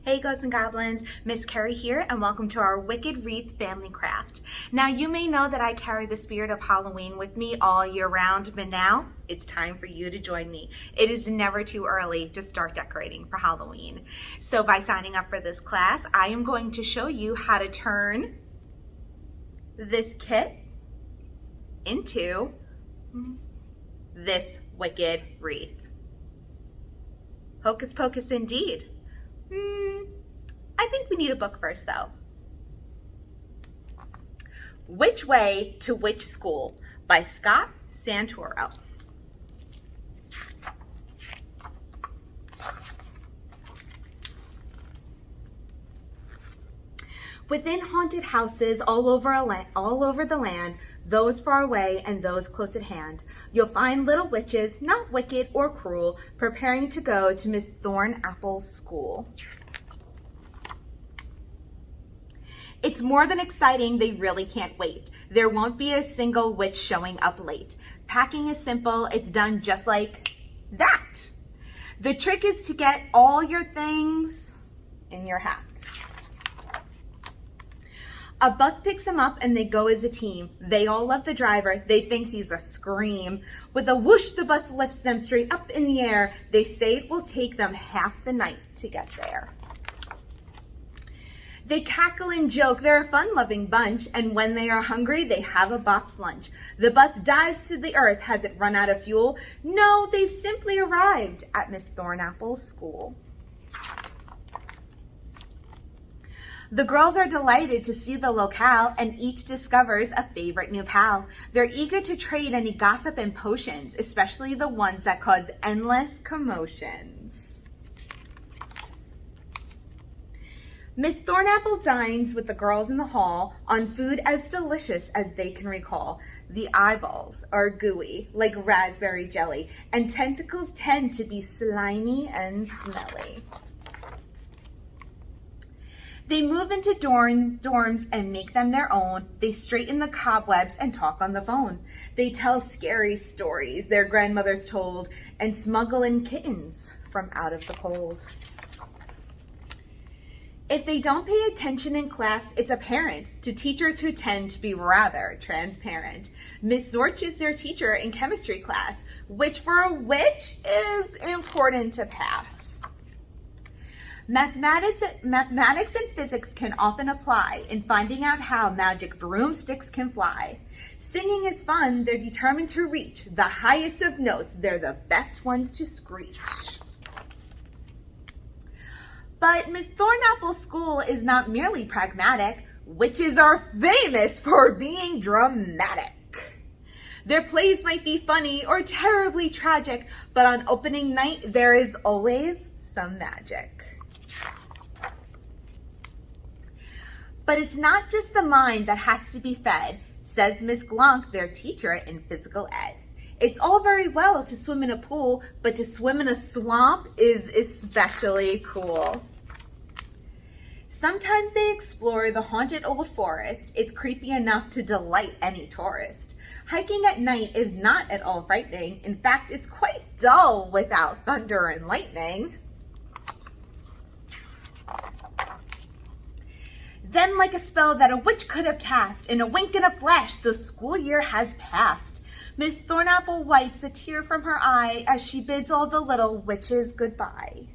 Hey Ghosts and Goblins, Miss Kerri here, and welcome to our Wicked Wreath family craft. Now you may know that I carry the spirit of Halloween with me all year round, but now it's time for you to join me. It is never too early to start decorating for Halloween. So by signing up for this class, I am going to show you how to turn this kit into this wicked wreath. Hocus pocus indeed. I think we need a book first though. Which Way to Witch School by Scott Santoro. Within haunted houses all over the land, those far away and those close at hand, you'll find little witches, not wicked or cruel, preparing to go to Miss Thornapple's school. It's more than exciting, they really can't wait. There won't be a single witch showing up late. Packing is simple, it's done just like that. The trick is to get all your things in your hat. A bus picks them up and they go as a team. They all love the driver, they think he's a scream. With a whoosh, the bus lifts them straight up in the air. They say it will take them half the night to get there. They cackle and joke, they're a fun-loving bunch, and when they are hungry, they have a box lunch. The bus dives to the earth. Has it run out of fuel? No, they've simply arrived at Miss Thornapple's school. The girls are delighted to see the locale, and each discovers a favorite new pal. They're eager to trade any gossip and potions, especially the ones that cause endless commotions. Miss Thornapple dines with the girls in the hall on food as delicious as they can recall. The eyeballs are gooey like raspberry jelly, and tentacles tend to be slimy and smelly. They move into dorms and make them their own. They straighten the cobwebs and talk on the phone. They tell scary stories their grandmothers told and smuggle in kittens from out of the cold. If they don't pay attention in class, it's apparent to teachers who tend to be rather transparent. Miss Zorch is their teacher in chemistry class, which for a witch is important to pass. Mathematics and physics can often apply in finding out how magic broomsticks can fly. Singing is fun, they're determined to reach the highest of notes. They're the best ones to screech. But Miss Thornapple's school is not merely pragmatic. Witches are famous for being dramatic. Their plays might be funny or terribly tragic, but on opening night, there is always some magic. But it's not just the mind that has to be fed, says Miss Glonk, their teacher in physical ed. It's all very well to swim in a pool, but to swim in a swamp is especially cool. Sometimes they explore the haunted old forest. It's creepy enough to delight any tourist. Hiking at night is not at all frightening. In fact, it's quite dull without thunder and lightning. Then, like a spell that a witch could have cast, in a wink and a flash, the school year has passed. Miss Thornapple wipes a tear from her eye as she bids all the little witches goodbye.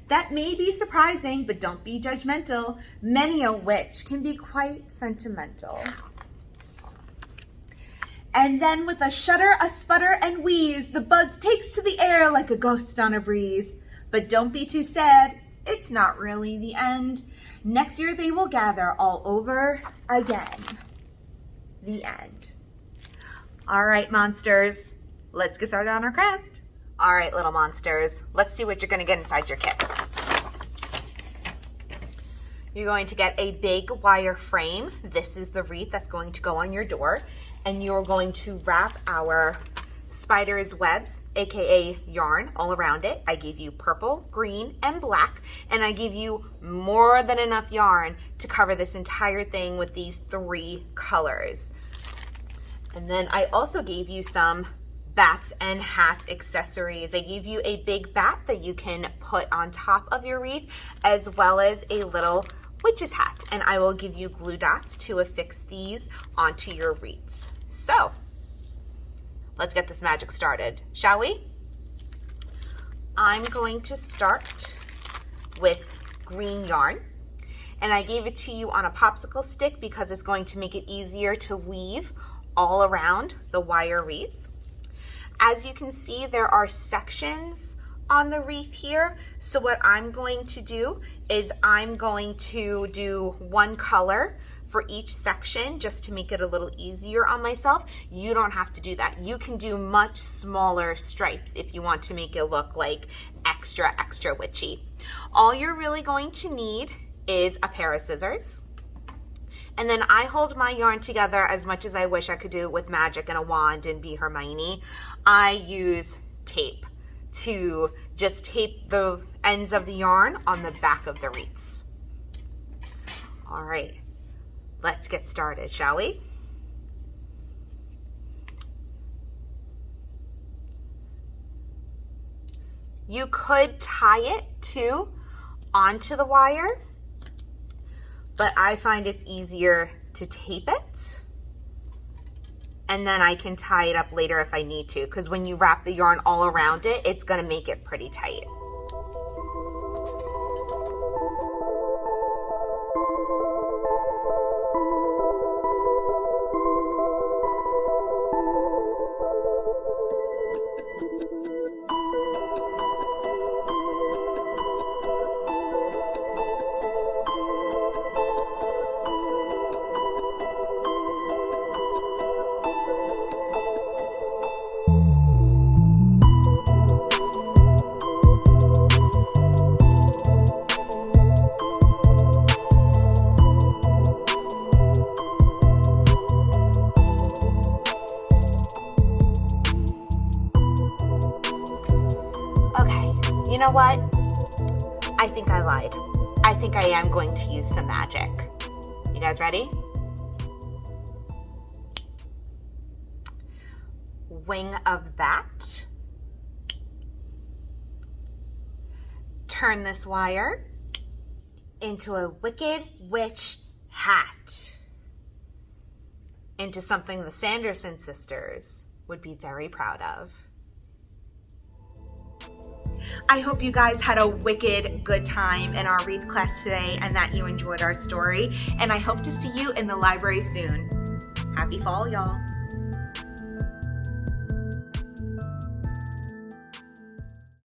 That may be surprising, but don't be judgmental. Many a witch can be quite sentimental. And then with a shudder, a sputter, and wheeze, the buzz takes to the air like a ghost on a breeze. But don't be too sad, it's not really the end. Next year they will gather all over again. The end. All right, monsters, let's get started on our craft. All right, little monsters, let's see what you're gonna get inside your kits. You're going to get a big wire frame. This is the wreath that's going to go on your door. And you're going to wrap our spider's webs, AKA yarn, all around it. I gave you purple, green, and black. And I gave you more than enough yarn to cover this entire thing with these 3 colors. And then I also gave you some bats and hats accessories. They give you a big bat that you can put on top of your wreath, as well as a little witch's hat. And I will give you glue dots to affix these onto your wreaths. So let's get this magic started, shall we? I'm going to start with green yarn, and I gave it to you on a popsicle stick because it's going to make it easier to weave all around the wire wreath. As you can see, there are sections on the wreath here. So what I'm going to do is I'm going to do one color for each section just to make it a little easier on myself. You don't have to do that. You can do much smaller stripes if you want to make it look like extra witchy. All you're really going to need is a pair of scissors. And then I hold my yarn together as much as I wish I could do it with magic and a wand and be Hermione. I use tape to just tape the ends of the yarn on the back of the wreaths. All right, let's get started, shall we? You could tie it too onto the wire, but I find it's easier to tape it, and then I can tie it up later if I need to, because when you wrap the yarn all around it, it's gonna make it pretty tight. You know what? I think I lied. I think I am going to use some magic. You guys ready? Wing of bat. Turn this wire into a wicked witch hat. Into something the Sanderson sisters would be very proud of. I hope you guys had a wicked good time in our wreath class today and that you enjoyed our story. And I hope to see you in the library soon. Happy fall, y'all.